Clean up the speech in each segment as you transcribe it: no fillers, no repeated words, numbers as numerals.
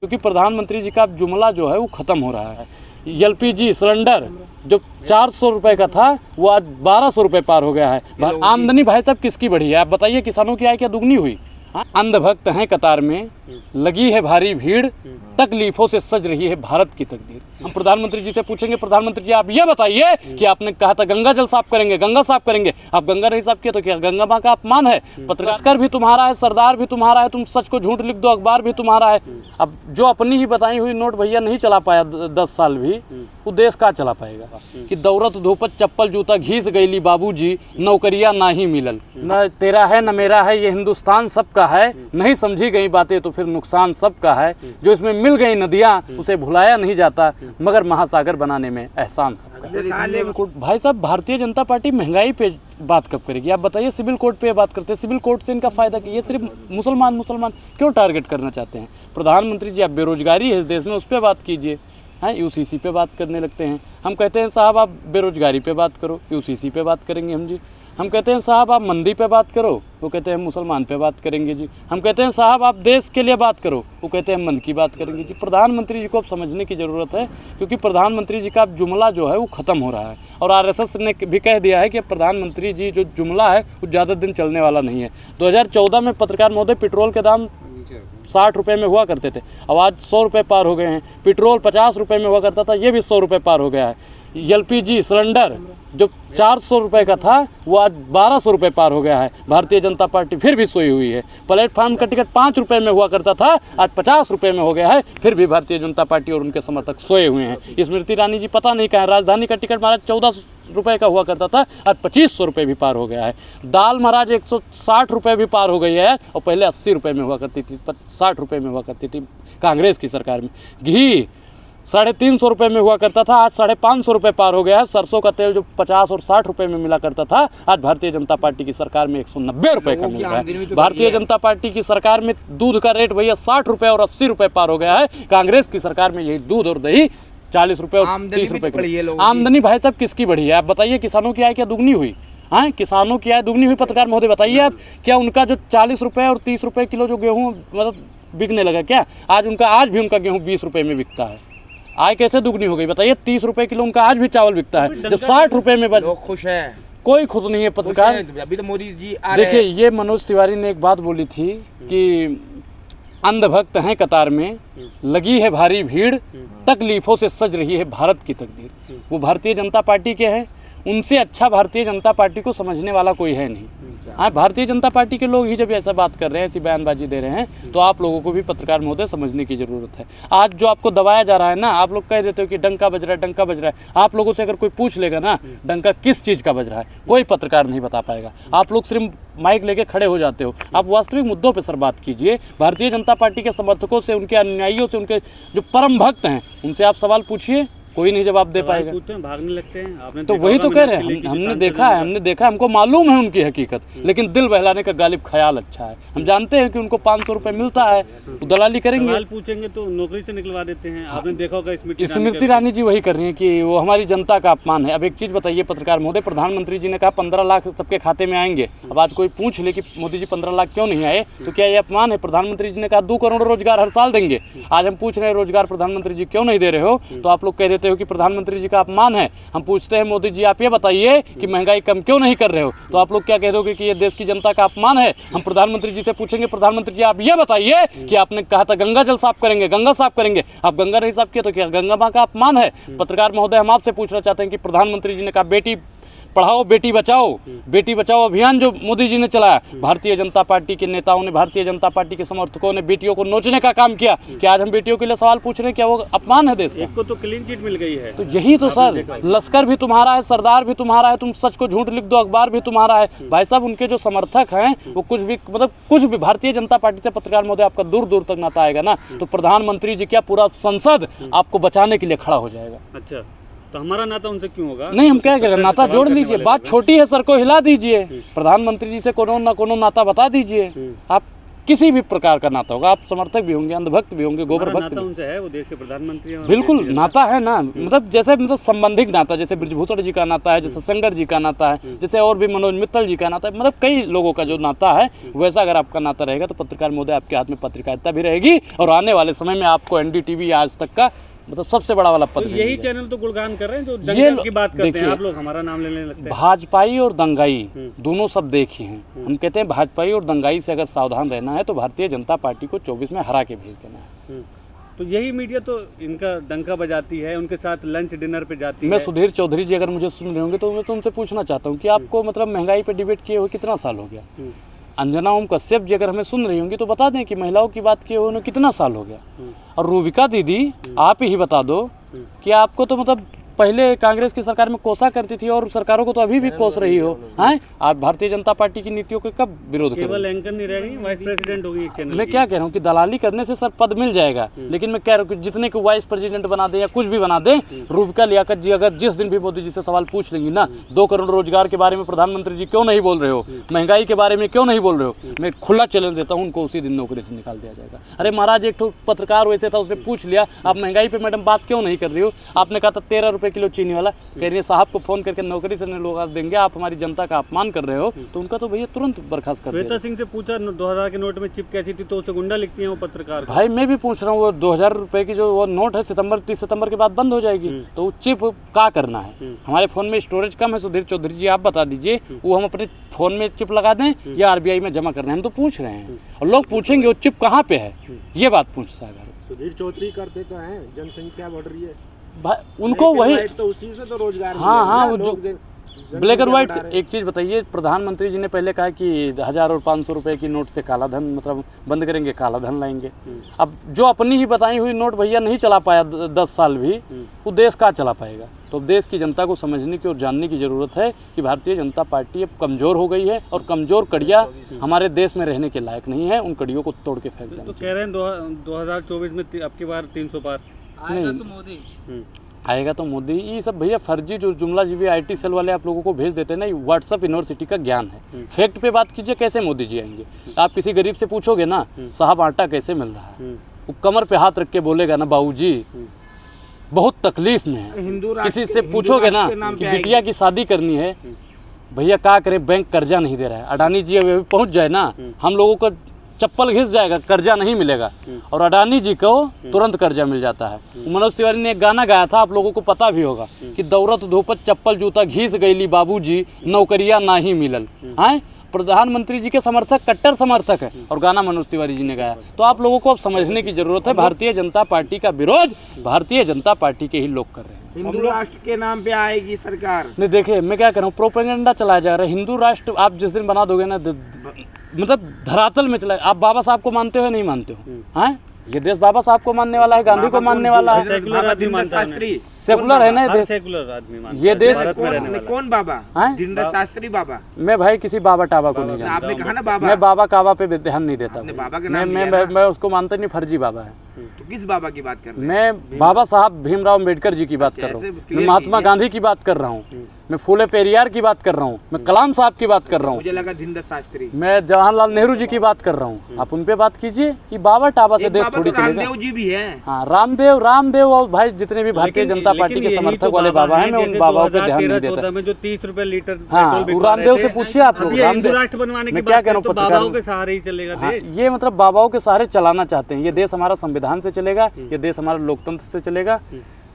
क्योंकि प्रधानमंत्री जी का जुमला जो है वो ख़त्म हो रहा है। एलपीजी सिलेंडर जो 400 रुपये का था वो आज 1200 रुपये पार हो गया है। आमदनी भाई साहब किसकी बढ़ी है आप बताइए? किसानों की आय क्या दुगनी हुई? अंधभक्त हैं कतार में, लगी है भारी भीड़, तकलीफों से सज रही है भारत की तकदीर। हम प्रधानमंत्री जी से पूछेंगे, प्रधानमंत्री जी आप ये बताइए कि आपने कहा था गंगा जल साफ करेंगे, गंगा साफ करेंगे, आप गंगा नहीं साफ किए तो क्या गंगा माँ का अपमान है? पत्रकार भी तुम्हारा है, सरदार भी तुम्हारा है, तुम सच को झूठ लिख दो, अखबार भी तुम्हारा है। अब जो अपनी ही बताई हुई नोट भैया नहीं चला पाया 10 साल भी, वो देश का चला पाएगा? कि दौरत धूपत चप्पल जूता घीस गईली बाबूजी, नौकरियां ना ही मिलल। न तेरा है न मेरा है, ये हिंदुस्तान सबका है, नहीं समझी गई बातें तो फिर नुकसान सबका है। जो इसमें मिल गई नदियाँ उसे भुलाया नहीं जाता, मगर महासागर बनाने में एहसान सबका। भाई साहब भारतीय जनता पार्टी महंगाई पे बात कब करेगी आप बताइए? सिविल कोड पे बात करते हैं, सिविल कोड से इनका फायदा क्या? ये सिर्फ मुसलमान क्यों टारगेट करना चाहते हैं? प्रधानमंत्री जी आप बेरोजगारी है इस देश में उस पर बात कीजिए, हैं यूसीसी पे बात करने लगते हैं। हम कहते हैं साहब आप बेरोजगारी पे बात करो, यूसीसी पे बात करेंगे हम जी। हम कहते हैं साहब आप मंदी पे बात करो, वो कहते हैं मुसलमान पे बात करेंगे जी। हम कहते हैं साहब आप देश के लिए बात करो, वो कहते हैं मन की बात करेंगे जी। प्रधानमंत्री जी को अब समझने की ज़रूरत है, क्योंकि प्रधानमंत्री जी का जुमला जो है वो ख़त्म हो रहा है। और आरएसएस ने भी कह दिया है कि प्रधानमंत्री जी जो जुमला है वो ज़्यादा दिन चलने वाला नहीं है। 2014 में पत्रकार महोदय पेट्रोल के दाम 60 रुपये में हुआ करते थे, अब आज 100 रुपये पार हो गए हैं। पेट्रोल 50 रुपये में हुआ करता था, ये भी 100 रुपये पार हो गया है। एलपीजी सिलेंडर जो 400 रुपये का था वो आज 1200 रुपये पार हो गया है। भारतीय जनता पार्टी फिर भी सोई हुई है। प्लेटफार्म का टिकट 5 रुपये में हुआ करता था, आज 50 रुपये में हो गया है। फिर भी भारतीय जनता पार्टी और उनके समर्थक सोए हुए हैं। स्मृति ईरानी जी पता नहीं कहाँ। राजधानी का टिकट महाराज 14 रुपये का हुआ करता था, आज 2500 रुपये भी पार हो गया है। दाल महाराज 160 रुपये भी पार हो गई है, और पहले 80 रुपये में हुआ करती थी, 60 रुपये में हुआ करती थी कांग्रेस की सरकार में। घी 350 रुपये में हुआ करता था, आज 550 रुपये पार हो गया है। सरसों का तेल जो 50 और 60 रुपये में मिला करता था, आज भारतीय जनता पार्टी की सरकार में 190 रुपये का मिल रहा है। भारतीय जनता पार्टी की सरकार में दूध का रेट भैया 60 रुपये और 80 रुपये पार हो गया है। कांग्रेस की सरकार में यही दूध और दही 40 रुपये और 30 रुपये की आमदनी भाई साहब किसकी बढ़ी है आप बताइए? किसानों की आय क्या दुगनी हुई? हाँ किसानों की आय दुगनी हुई? पत्रकार महोदय बताइए आप, क्या उनका जो 40 रुपये और 30 रुपये किलो जो गेहूँ मतलब बिकने लगा क्या? आज भी उनका गेहूँ 20 रुपये में बिकता है। आय कैसे दुगनी हो गई बताइए? 30 रुपये किलो उनका आज भी चावल बिकता है, जब 60 रुपये में बच। लोग खुश हैं? कोई खुश नहीं है पत्रकार। अभी तो मोदी जी देखिए ये मनोज तिवारी ने एक बात बोली थी कि अंधभक्त हैं कतार में, लगी है भारी भीड़, तकलीफों से सज रही है भारत की तकदीर। वो भारतीय जनता पार्टी के हैं, उनसे अच्छा भारतीय जनता पार्टी को समझने वाला कोई है नहीं। हाँ भारतीय जनता पार्टी के लोग ही जब ऐसा बात कर रहे हैं, ऐसी बयानबाजी दे रहे हैं, तो आप लोगों को भी पत्रकार महोदय समझने की ज़रूरत है। आज जो आपको दबाया जा रहा है ना, आप लोग कह देते हो कि डंका बज रहा है, डंका बज रहा है। आप लोगों से अगर कोई पूछ लेगा ना डंका किस चीज़ का बज रहा है, कोई पत्रकार नहीं बता पाएगा। आप लोग सिर्फ माइक लेके खड़े हो जाते हो। आप वास्तविक मुद्दों पर सर बात कीजिए। भारतीय जनता पार्टी के समर्थकों से, उनके अनुयायियों से, उनके जो परम भक्त हैं उनसे आप सवाल पूछिए, कोई नहीं जवाब दे पाएगा। भागने लगते हैं आपने तो वही तो कह रहे हैं, हमने देखा है, हमको मालूम है उनकी हकीकत, लेकिन दिल बहलाने का गालिब ख्याल अच्छा है। हम जानते हैं कि उनको 500 रुपये मिलता है, तो दलाली करेंगे। सवाल पूछेंगे तो नौकरी से निकलवा देते हैं। आपने देखा होगा स्मृति ईरानी जी वही कर रही हैं कि वो हमारी जनता का अपमान है। अब एक चीज़ बताइए पत्रकार महोदय, प्रधानमंत्री जी ने कहा 15 लाख सबके खाते में आएंगे। अब आज कोई पूछ ले कि मोदी जी 15 लाख क्यों नहीं आए, तो क्या ये अपमान है? प्रधानमंत्री जी ने कहा 2 करोड़ रोजगार हर साल देंगे। आज हम पूछ रहे हैं रोजगार प्रधानमंत्री जी क्यों नहीं दे रहे हो, तो आप लोग कह देते हो कि प्रधानमंत्री का अपमान है। हम पूछते हैं मोदी जी आप ये बताइए कि महंगाई कम क्यों नहीं कर रहे हो, तो आप लोग क्या कह दोगे कि ये देश की जनता का अपमान है। हम प्रधानमंत्री जी से पूछेंगे, प्रधानमंत्री जी आप ये बताइए कि आपने कहा था गंगा जल साफ करेंगे, गंगा साफ करेंगे, आप गंगा नहीं साफ किए तो क्या गंगा माँ का अपमान है? पत्रकार महोदय हम आपसे पूछना चाहते हैं कि प्रधानमंत्री जी ने कहा बेटी पढ़ाओ बेटी बचाओ अभियान जो मोदी जी ने चलाया, भारतीय जनता पार्टी के नेताओं ने, भारतीय जनता पार्टी के समर्थकों ने बेटियों को नोचने का काम किया कि आज हम बेटियों के लिए सवाल पूछ रहे हैं, क्या वो अपमान है देश का? एक को तो क्लीन चिट मिल गई है। तो यही तो सर, लश्कर भी तुम्हारा है, सरदार भी तुम्हारा है, तुम सच को झूठ लिख दो, अखबार भी तुम्हारा है। भाई साहब उनके जो समर्थक हैं वो कुछ भी भारतीय जनता पार्टी से पत्रकार महोदय आपका दूर दूर तक नाता आएगा ना, तो प्रधानमंत्री जी क्या पूरा संसद आपको बचाने के लिए खड़ा हो जाएगा। अच्छा तो हमारा नाता उनसे क्यों होगा? नहीं हम क्या कह रहे हैं, नाता जोड़ लीजिए। बात छोटी है, सर को हिला दीजिए, प्रधानमंत्री जी से कोनो ना कोनो नाता बता दीजिए। आप किसी भी प्रकार का नाता होगा, आप समर्थक भी होंगे, अंधभक्त भी होंगे, गोबर हमारा भक्त नाता भी। उनसे है, वो देश के प्रधानमंत्री हैं और बिल्कुल देश के नाता है ना, मतलब जैसे मतलब संबंधिक नाता, जैसे ब्रजभूषण जी का नाता है, जैसे शंकर जी का नाता है, जैसे और भी मनोज मित्तल जी का नाता है, मतलब कई लोगों का जो नाता है वैसा अगर आपका नाता रहेगा तो पत्रकार महोदय आपके हाथ में पत्रकारिता भी रहेगी और आने वाले समय में आपको NDTV आज तक का मतलब सबसे बड़ा वाला पद तो भी यही मिलेगा। चैनल तो गुणगान कर रहे हैं जो ये दंगे की बात करते हैं, देखिए, आप लोग हमारा नाम लेने लगते हैं। भाजपाई और दंगाई हम्म। दोनों सब देखे हैं। हम कहते हैं भाजपाई और दंगाई से अगर सावधान रहना है तो भारतीय जनता पार्टी को 24 में हरा के भेज देना है। तो यही मीडिया तो इनका डंका बजाती है, उनके साथ लंच डिनर पे जाती मैं है। सुधीर चौधरी जी अगर मुझे सुन रहे होंगे तो मैं तुमसे पूछना चाहता हूँ कि आपको मतलब महंगाई पे डिबेट किए हुए कितना साल हो गया? अंजना ओम कश्यप जी अगर हमें सुन रही होंगी तो बता दें कि महिलाओं की बात किए हुए उन्हें कितना साल हो गया? और रूबिका दीदी आप ही बता दो कि आपको तो मतलब पहले कांग्रेस की सरकार में कोसा करती थी और सरकारों को तो अभी भी कोस रही हो, हैं? आप भारतीय जनता पार्टी की नीतियों के कब विरोध केवल करोगे? एंकर नहीं रह गई, वाइस प्रेसिडेंट होगी एक चैनल मैं की। क्या कह रहा हूँ कि दलाली करने से सर पद मिल जाएगा, लेकिन मैं कह रहा हूँ कि जितने को वाइस प्रेसिडेंट बना दे या कुछ भी बना दे, रूबिका लियाकत जी अगर जिस दिन भी मोदी जी से सवाल पूछ लेंगी ना, 2 करोड़ रोजगार के बारे में प्रधानमंत्री जी क्यों नहीं बोल रहे हो, महंगाई के बारे में क्यों नहीं बोल रहे हो, मैं खुला चैलेंज देता हूँ, उनको उसी दिन नौकरी से निकाल दिया जाएगा। अरे महाराज एक तो पत्रकार वैसे था, उसने पूछ लिया आप महंगाई पे मैडम बात क्यों नहीं कर रही हो? आपने कहा था 13 रुपये किलो चीनी वाला, कह रही है साहब को फोन करके नौकरी से नहीं लोग देंगे, आप हमारी जनता का अपमान कर रहे हो, तो उनका तो भैया तुरंत बर्खास्त कर श्वेता दिया। सिंह से पूछा 2000 के नोट में चिप कैसी थी, तो उसे गुंडा लिखती हैं वो पत्रकार को। भाई मैं भी पूछ रहा हूँ, वो 2000 रुपये की जो वो नोट है 30 सितंबर के बाद बंद हो जाएगी, तो वो चिप क्या करना है? हमारे फ़ोन में स्टोरेज कम है, सुधीर चौधरी जी आप बता दीजिए, वो हम अपने फ़ोन में चिप लगा दें या RBI में जमा करना है? हम तो पूछ रहे हैं और लोग पूछेंगे वो चिप कहाँ पे है, ये बात पूछता है। सुधीर चौधरी करते तो हैं, जनसंख्या बढ़ रही है, भाई उनको वही तो उसी से तो रोजगार हाँ, मिलेगा, वो जो लोग ब्लैक एंड व्हाइट। बढ़ा रहे हैं। एक चीज़ बताइए, प्रधानमंत्री जी ने पहले कहा कि 1000 और 500 रुपए की नोट से काला धन मतलब बंद करेंगे, काला धन लाएंगे। अब जो अपनी ही बताई हुई नोट भैया नहीं चला पाया 10 साल भी, वो देश का चला पाएगा? तो देश की जनता को समझने की और जानने की ज़रूरत है कि भारतीय जनता पार्टी अब कमज़ोर हो गई है और कमज़ोर कड़ियाँ हमारे देश में रहने के लायक नहीं है, उन कड़ियों को तोड़ के फेंक देना तो कह रहे हैं 2024 में अब की बार 300 पार नहीं आएगा तो मोदी। ये सब भैया फर्जी जो जुमला जीवी IT सेल वाले आप लोगों को भेज देते हैं ना, ये व्हाट्सएप यूनिवर्सिटी का ज्ञान है। फैक्ट पे बात कीजिए, कैसे मोदी जी आएंगे? आप किसी गरीब से पूछोगे ना साहब आटा कैसे मिल रहा है, वो कमर पे हाथ रख के बोलेगा ना बाबूजी बहुत तकलीफ में है। हिंदू किसी से पूछोगे ना कि बिटिया की शादी करनी है, भैया क्या करें, बैंक कर्जा नहीं दे रहा है। अडानी जी अभी पहुंच जाए ना, हम लोगों को चप्पल घिस जाएगा, कर्जा नहीं मिलेगा, और अडानी जी को तुरंत कर्जा मिल जाता है। मनोज तिवारी ने एक गाना गाया था, आप लोगों को पता भी होगा कि दौरत धूपत चप्पल जूता घिस गईली बाबूजी नौकरिया ना ही मिलल। हैं? प्रधानमंत्री जी के समर्थक, कट्टर समर्थक है, और गाना मनोज तिवारी जी ने गाया। तो आप लोगों को अब समझने की जरूरत है, भारतीय जनता पार्टी का विरोध भारतीय जनता पार्टी के ही लोग कर रहे हैं। हिंदू राष्ट्र के नाम पे आएगी सरकार। नहीं देखिए मैं क्या कर रहा हूँ, प्रोपेगेंडा चलाया जा रहा है। हिंदू राष्ट्र आप जिस दिन बना दोगे ना, मतलब धरातल में चला। आप बाबा साहब को मानते हो या नहीं मानते हो? हैं? ये देश बाबा साहब को मानने वाला है, गांधी को मानने वाला है, सेकुलर आदमी मानता है, सेकुलर है ना ये देश। सेकुलर आदमी मानता ये है, देश भारत में रहने वाला है। कौन बाबा? हैं? दीनदयाल शास्त्री बाबा। मैं भाई किसी बाबा टाबा को नहीं बाबा- जानता। आपने कहा ना बाबा। मैं बाबा काबा पे ध्यान नहीं देता आपने भाई। बाबा के मैं नाम मैं लिया मैं, ना। मैं उसको मानता नहीं, फर्जी बाबा है। तो किस बाबा की बात कर रहे हैं? मैं बाबा साहब भीमराव अम्बेडकर जी की बात कर रहा कैसे? हूँ, क्लियर मैं महात्मा कीजिए। गांधी की बात कर रहा हूँ, मैं फूले पेरियार की बात कर रहा हूँ, मैं कलाम साहब की बात कर रहा हूँ, मुझे लगा दीनदयाल शास्त्री। मैं जवाहरलाल नेहरू जी की बात कर रहा हूँ। आप उन पे बात कीजिए। ये बाबा टाबा से एक देश बाबा थोड़ी तो चलेगा। रामदेव जी भी हैं। हाँ रामदेव और भाई जितने भी भारतीय जनता पार्टी के समर्थक वाले बाबा हैं, मैं उन बाबाओं पे ध्यान नहीं देता। में जो 30 रुपए लीटर हाँ पेट्रोल वो बिकवा रामदेव रहे से थे, पूछिए आप लोग। अब ये हिंदू रामदेव राष्ट्र बनवाने की मैं क्या बात कह रहा करें हूँ, तो बाबाओं के सहारे ही चलेगा हाँ, देश। ये मतलब बाबाओं के सहारे चलाना चाहते हैं। ये देश हमारा संविधान से चलेगा, ये देश हमारा लोकतंत्र से चलेगा।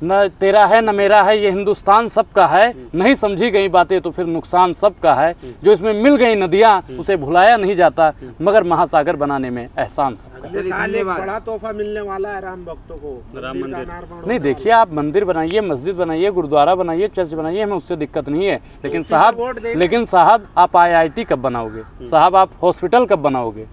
न तेरा है न मेरा है, ये हिंदुस्तान सबका है। नहीं समझी गई बातें तो फिर नुकसान सबका है। जो इसमें मिल गई नदियाँ उसे भुलाया नहीं जाता, मगर महासागर बनाने में एहसान सबका है। अगले साल एक बड़ा तोहफा मिलने वाला है राम भक्तों को, राम मंदिर का मंदिर। निर्माण नहीं देखिए, आप मंदिर बनाइए, मस्जिद बनाइए, गुरुद्वारा बनाइए, चर्च बनाइए, हमें उससे दिक्कत नहीं है। लेकिन उसी पर वोट साहब देंगे। लेकिन साहब आप IIT कब बनाओगे? साहब आप हॉस्पिटल कब बनाओगे?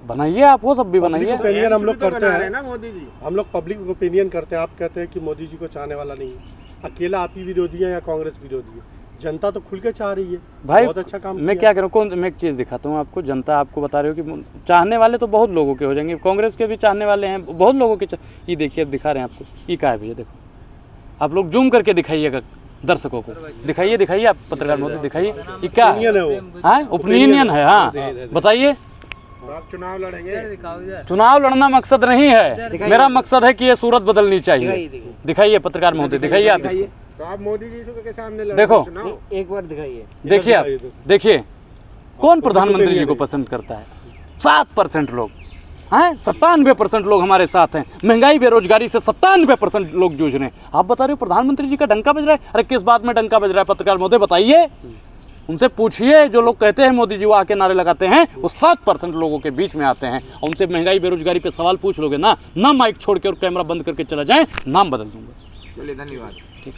बनाइए, आप वो सब भी बनाइए। ओपिनियन हम लोग तो बना करते रहे हैं ना मोदी जी। हम लोग पब्लिक ओपिनियन करते हैं। आप कहते हैं कि मोदी जी को चाहने वाला नहीं है, अकेला आप ही विरोधी है या कांग्रेस विरोधी है? जनता तो खुल के चाह रही है, भाई बहुत अच्छा काम मैं किया। क्या करूँ, कौन मैं एक चीज़ दिखाता हूँ आपको। जनता आपको बता रही हो कि चाहने वाले तो बहुत लोगों के हो जाएंगे, कांग्रेस के भी चाहने वाले हैं बहुत लोगों के। ये देखिए, अब दिखा रहे हैं आपको, ये क्या है भैया, देखो आप लोग जूम करके दिखाइएगा दर्शकों को, दिखाइए आप पत्रकार महोदय दिखाइए, ये क्या ओपिनियन है वो। है? ओपिनियन है। हाँ बताइए, तो आप चुनाव लड़ेंगे? चुनाव लड़ना मकसद नहीं है, मेरा मकसद है कि ये सूरत बदलनी चाहिए। दिखाइए पत्रकार महोदय, दिखाइए आप इसको। तो आप मोदी जी के सामने लड़ेंगे देखो, चुनाव? एक बार दिखाइए। देखिए आप, देखिए कौन प्रधानमंत्री जी को पसंद करता है? 7% लोग हैं, 97% लोग हमारे साथ हैं। महंगाई बेरोजगारी से 97% लोग जूझ रहे हैं। आप बता रहे हो प्रधानमंत्री जी का डंका बज रहा है? अरे किस बात में डंका बज रहा है पत्रकार महोदय, बताइए। उनसे पूछिए, जो लोग कहते हैं मोदी जी वो आके नारे लगाते हैं, वो 7% लोगों के बीच में आते हैं। और उनसे महंगाई बेरोजगारी पे सवाल पूछ लोगे ना, ना माइक छोड़ के और कैमरा बंद करके चला जाए, नाम बदल दूंगा। चलिए, धन्यवाद। ठीक।